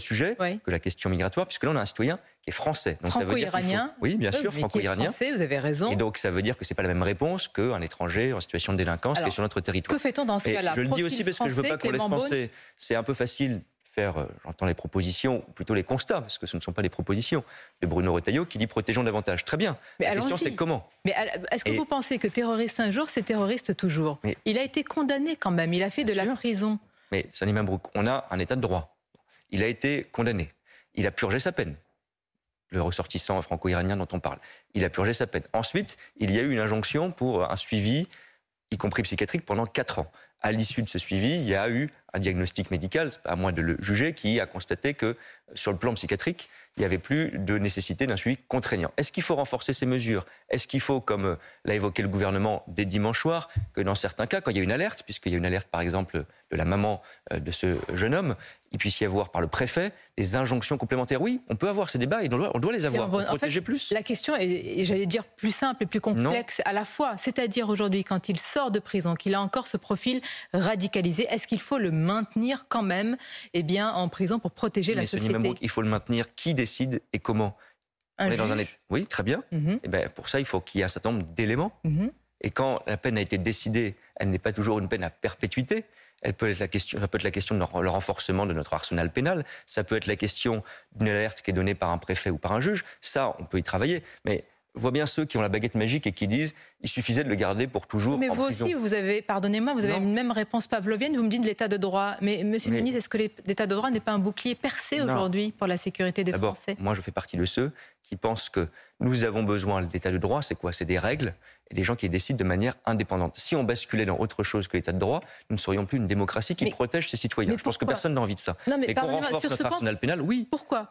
sujet Oui. que la question migratoire, puisque là, on a un citoyen qui est français. Donc, Franco-iranien. Oui, bien sûr, franco-iranien. Français, vous avez raison. Et donc, ça veut dire que ce n'est pas la même réponse qu'un étranger en situation de délinquance qui est sur notre territoire. Que fait-on dans ce cas-là? Je le dis aussi parce que je ne veux pas qu'on laisse penser. C'est un peu facile de faire, j'entends les propositions, ou plutôt les constats, parce que ce ne sont pas des propositions, de Bruno Retailleau qui dit protégeons davantage. Très bien. Mais la question, c'est comment? Mais est-ce que vous pensez que terroriste un jour, c'est terroriste toujours? Il a été condamné quand même, il a fait de la prison. Mais Sani Mabrouk, on a un état de droit. Il a été condamné. Il a purgé sa peine. Le ressortissant franco-iranien dont on parle. Il a purgé sa peine. Ensuite, il y a eu une injonction pour un suivi, y compris psychiatrique, pendant 4 ans. À l'issue de ce suivi, il y a eu un diagnostic médical, à moins de le juger, qui a constaté que sur le plan psychiatrique, il n'y avait plus de nécessité d'un suivi contraignant. Est-ce qu'il faut renforcer ces mesures? Est-ce qu'il faut, comme l'a évoqué le gouvernement dès dimanche soir, que dans certains cas, quand il y a une alerte, puisqu'il y a une alerte par exemple de la maman de ce jeune homme, il puisse y avoir par le préfet des injonctions complémentaires? Oui, on peut avoir ces débats et on doit les avoir pour protéger plus. La question est, j'allais dire, plus simple et plus complexe à la fois. C'est-à-dire aujourd'hui, quand il sort de prison, qu'il a encore ce profil radicalisé, est-ce qu'il faut le maintenir quand même en prison pour protéger la société? Il faut le maintenir. Qui décide et comment? Oui, très bien. Et pour ça, il faut qu'il y ait un certain nombre d'éléments. Et quand la peine a été décidée, elle n'est pas toujours une peine à perpétuité. Ça peut être la question de le renforcement de notre arsenal pénal. Ça peut être la question d'une alerte qui est donnée par un préfet ou par un juge. Ça, on peut y travailler. Mais voit bien ceux qui ont la baguette magique et qui disent il suffisait de le garder pour toujours en prison. Mais vous aussi, vous avez, pardonnez-moi, vous avez une même réponse pavlovienne. Vous me dites l'état de droit. Mais monsieur le ministre, est-ce que l'état de droit n'est pas un bouclier percé aujourd'hui pour la sécurité des Français? Moi, je fais partie de ceux qui pensent que nous avons besoin de l'état de droit. C'est quoi? C'est des règles et des gens qui décident de manière indépendante. Si on basculait dans autre chose que l'état de droit, nous ne serions plus une démocratie qui protège ses citoyens. Je pense que personne n'a envie de ça. Mais qu'on renforce notre arsenal pénal, oui. Pourquoi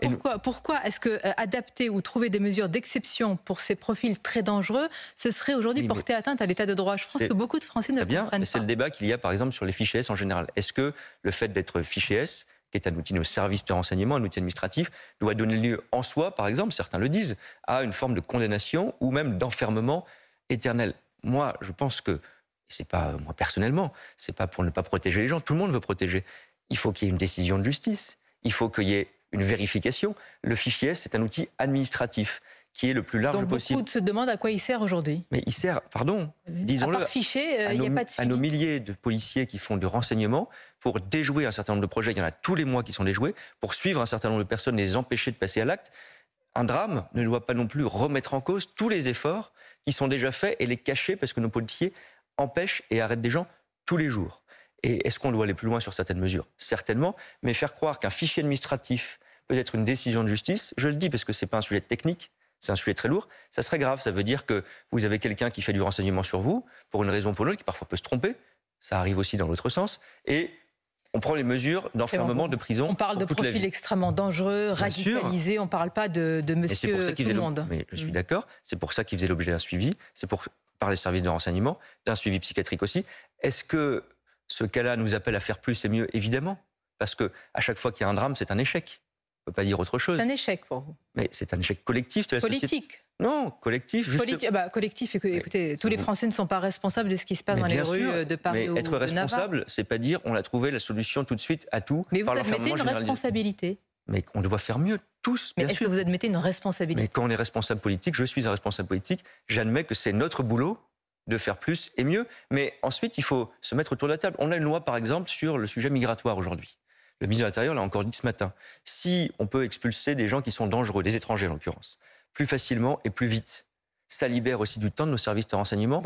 est-ce que adapter ou trouver des mesures d'exception pour ces profils très dangereux, ce serait aujourd'hui porter atteinte à l'état de droit? Je pense que beaucoup de Français ne comprennent pas. C'est le débat qu'il y a par exemple sur les fichiers S en général. Est-ce que le fait d'être fichier S, qui est un outil de nos services de renseignement, un outil administratif, doit donner lieu en soi, par exemple, certains le disent, à une forme de condamnation ou même d'enfermement éternel? Moi, je pense que, c'est pas moi personnellement, c'est pas pour ne pas protéger les gens, tout le monde veut protéger. Il faut qu'il y ait une décision de justice, il faut qu'il y ait une vérification. Le fichier S, c'est un outil administratif qui est le plus large possible. Beaucoup se demandent à quoi il sert aujourd'hui. Mais il sert, disons-le, à nos milliers de policiers qui font du renseignement pour déjouer un certain nombre de projets. Il y en a tous les mois qui sont déjoués, pour suivre un certain nombre de personnes, les empêcher de passer à l'acte. Un drame ne doit pas non plus remettre en cause tous les efforts qui sont déjà faits et les cacher parce que nos policiers empêchent et arrêtent des gens tous les jours. Et est-ce qu'on doit aller plus loin sur certaines mesures? Certainement, mais faire croire qu'un fichier administratif peut être une décision de justice, je le dis parce que ce n'est pas un sujet technique, c'est un sujet très lourd, ça serait grave. Ça veut dire que vous avez quelqu'un qui fait du renseignement sur vous, pour une raison ou pour une autre, qui parfois peut se tromper, ça arrive aussi dans l'autre sens, et on prend les mesures d'enfermement, de prison. On parle de profils extrêmement dangereux, radicalisés, on ne parle pas de monsieur tout le monde. Mais je suis d'accord, c'est pour ça qu'il faisait l'objet d'un suivi, c'est par les services de renseignement, d'un suivi psychiatrique aussi. Est-ce que ce cas-là nous appelle à faire plus et mieux? Évidemment, parce qu'à chaque fois qu'il y a un drame, c'est un échec. On ne peut pas dire autre chose. C'est un échec pour vous. Mais c'est un échec collectif de la société. Politique. Non, collectif. Collectif, écoutez, tous les Français ne sont pas responsables de ce qui se passe dans les rues de Paris ou de Navarre. Être responsable, c'est pas dire on a trouvé la solution tout de suite à tout. Mais vous admettez une responsabilité. Mais on doit faire mieux, tous, bien sûr. Mais est-ce que vous admettez une responsabilité? Mais quand on est responsable politique, je suis un responsable politique, j'admets que c'est notre boulot de faire plus et mieux. Mais ensuite, il faut se mettre autour de la table. On a une loi, par exemple, sur le sujet migratoire aujourd'hui. Le ministre de l'Intérieur l'a encore dit ce matin. Si on peut expulser des gens qui sont dangereux, des étrangers en l'occurrence, plus facilement et plus vite, ça libère aussi du temps de nos services de renseignement.